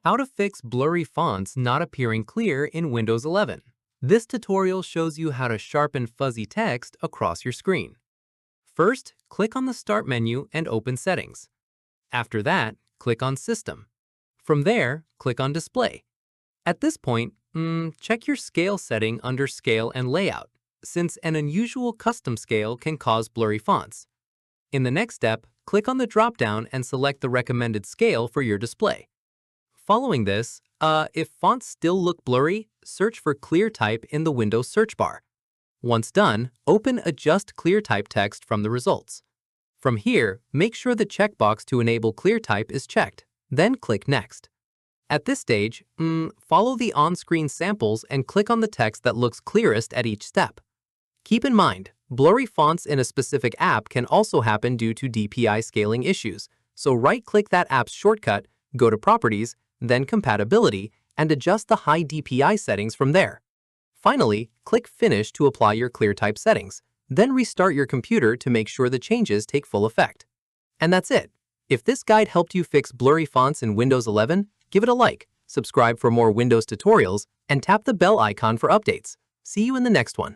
How to fix blurry fonts not appearing clear in Windows 11. This tutorial shows you how to sharpen fuzzy text across your screen. First, click on the Start menu and open Settings. After that, click on System. From there, click on Display. At this point, check your scale setting under Scale and Layout, since an unusual custom scale can cause blurry fonts. In the next step, click on the drop-down and select the recommended scale for your display. Following this, if fonts still look blurry, search for ClearType in the Windows search bar. Once done, open Adjust ClearType Text from the results. From here, make sure the checkbox to enable ClearType is checked, then click Next. At this stage, follow the on-screen samples and click on the text that looks clearest at each step. Keep in mind, blurry fonts in a specific app can also happen due to DPI scaling issues, so right-click that app's shortcut, go to Properties, then Compatibility, and adjust the high DPI settings from there. Finally, click Finish to apply your ClearType settings, then restart your computer to make sure the changes take full effect. And that's it. If this guide helped you fix blurry fonts in Windows 11, give it a like, subscribe for more Windows tutorials, and tap the bell icon for updates. See you in the next one.